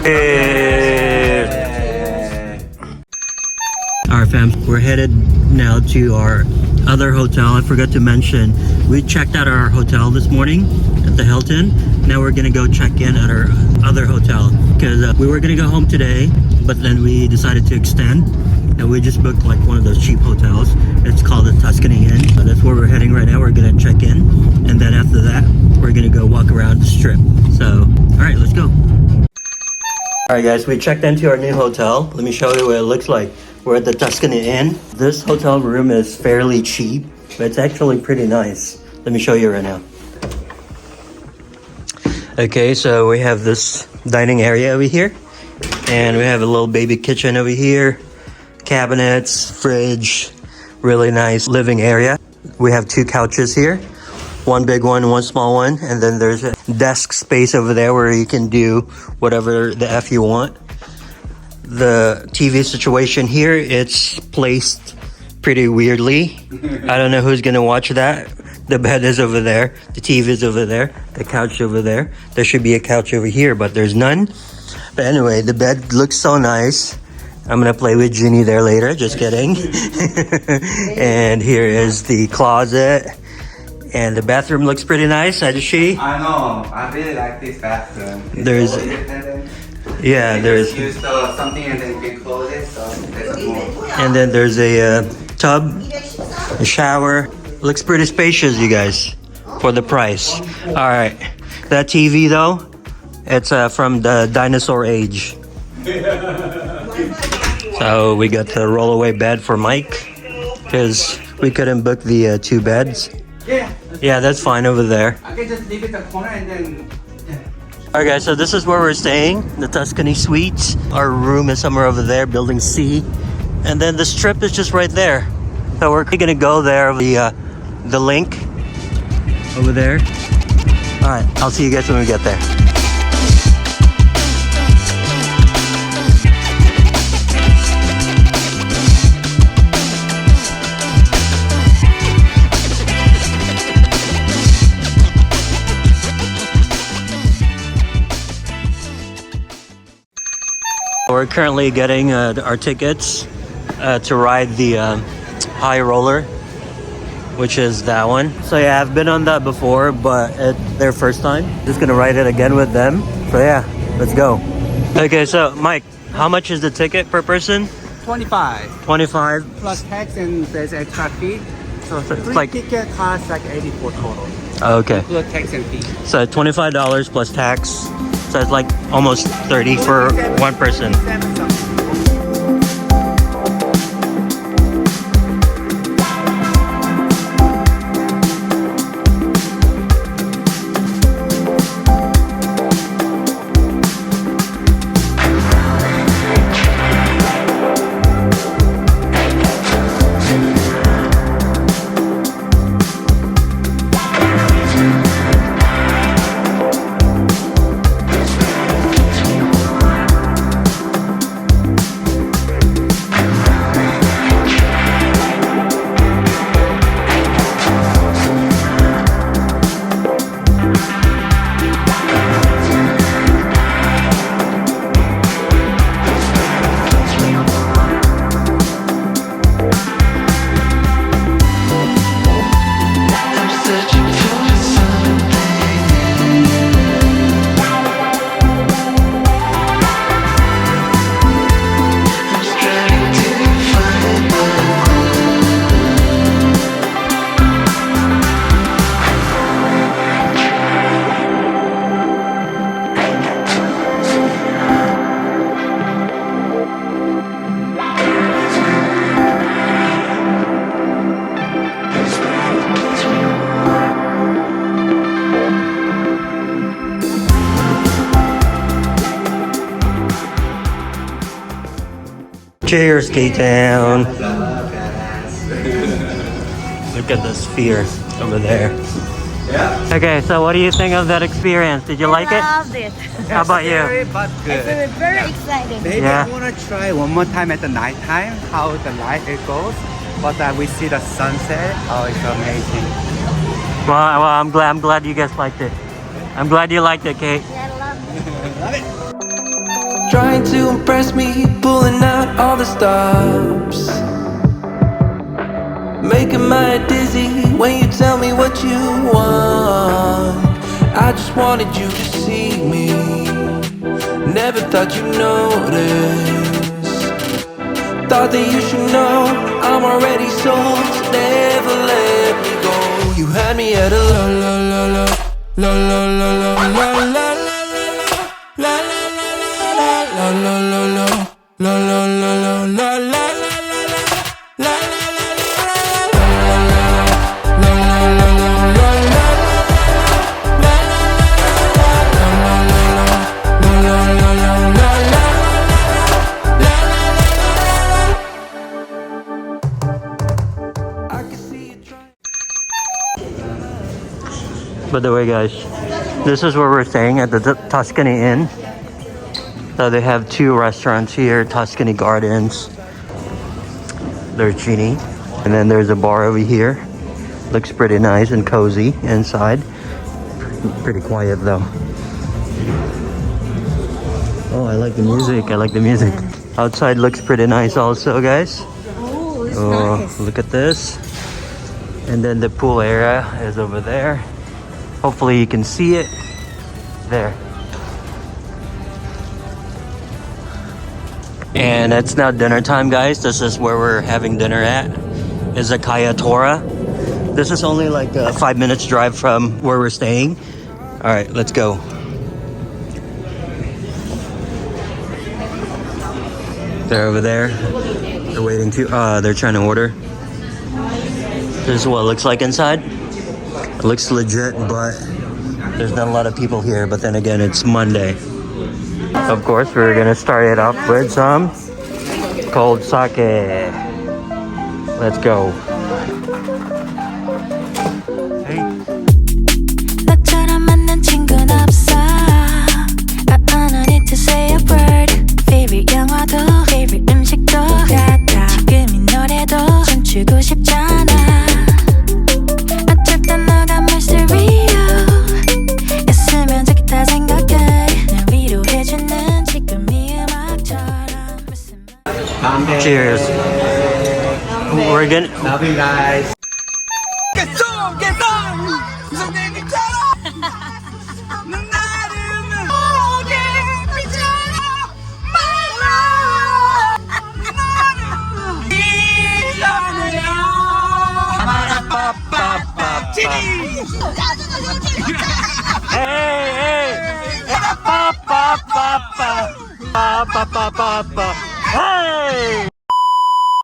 Alright fam, we're headed now to our other hotel. I forgot to mention, we checked out our hotel this morning at the Hilton. Now we're gonna go check in at our other hotel because we were gonna go home today, but then we decided to extend and we just booked like one of those cheap hotels. It's called the Tuscany Inn. That's where we're heading right now. We're gonna check in and then after that we're gonna go walk around the strip. So alright, let's go. Alright guys, we checked into our new hotel. Let me show you what it looks like. We're at the Tuscany Inn. This hotel room is fairly cheap, but it's actually pretty nice. Let me show you right now. Okay, so we have this dining area over here. And we have a little baby kitchen over here. Cabinets, fridge, really nice living area. We have 2 couches here. One big one, one small one. And then there's a desk space over there where you can do whatever the F you want. The TV situation here, it's placed pretty weirdly. I don't know who's gonna watch that. The bed is over there, the TV is over there, the couch over there. There should be a couch over here, but there's none. But anyway, the bed looks so nice. I'm gonna play with Ginny there later, just kidding. And here is the closet. And the bathroom looks pretty nice, Ajishi. I know, I really like this bathroom. There's... so independent. Yeah, there's... Use something and then you can close it, so there's more. And then there's a tub, a shower. Looks pretty spacious, you guys, for the price. All right, that TV though, it's from the dinosaur age. So we got the rollaway bed for Mike because we couldn't book the 2 beds. Yeah, that's fine over there. I can just leave it in the corner and then... Alright guys, so this is where we're staying, the Tuscany Suites. Our room is somewhere over there, building C. And then the strip is just right there. So we're gonna go there, the Linq over there. Alright, I'll see you guys when we get there. We're currently getting our tickets to ride the high roller, which is that one. So yeah, I've been on that before, but it's their first time. Just gonna ride it again with them. So yeah, let's go. Okay, so Mike, how much is the ticket per person? 25. 25? Plus tax and there's extra fee. So it's like... ticket costs like 84 total. Okay. Plus tax and fee. So $25 plus tax. So it's like almost 30 for one person. Cheers, K-Town. Look at the sphere over there. Yeah. Okay, so what do you think of that experience? Did you like it? I loved it. How about you? But good. It's very exciting. Maybe Yeah. I want to try one more time at the night time how the light it goes. But we see the sunset. Oh, it's amazing. Well, I'm glad you guys liked it. I'm glad you liked it, Kate. Yeah, I love it. Love it. trying to impress me, pulling out all the stops, making my head dizzy when you tell me what you want. I just wanted you to see me, never thought you'd notice. Thought that you should know I'm already sold, so never let me go. You had me at a la la la la la la la la la la la la la la la la la. By the way, guys, this is where we're staying at the Tuscany Inn. So they have two restaurants here, Tuscany Gardens. There's Genie. And then there's a bar over here. Looks pretty nice and cozy inside. Pretty quiet though. Oh, I like the music. I like the music. Outside looks pretty nice also, guys. Oh, it's nice. Look at this. And then the pool area is over there. Hopefully you can see it there. And it's now dinner time, guys. This is where we're having dinner at. Izakaya Tora. This is only like a 5 minutes drive from where we're staying. All right, let's go. They're over there. They're waiting to, they're trying to order. This is what it looks like inside. It looks legit, but there's not a lot of people here. But then again, it's Monday. Of course, we're gonna start it off with some cold sake. Let's go. Hey. 너처럼 만난 친구는 없어. I don't need to say a word. Favorite 영화도 favorite 음식도 같아. 지금 이 노래도 춤추고 싶잖아. 어쨌든 너가 mystery요. 있으면 좋겠다 생각해. 날 위로해주는 지금 이 음악처럼. Cheers. We're gonna. Love you guys. Hey!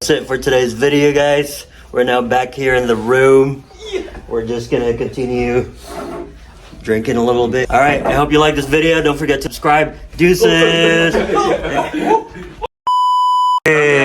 That's it for today's video, guys. We're now back here in the room. We're just gonna continue drinking a little bit. All right, I hope you like this video. Don't forget to subscribe. Deuces. Hey.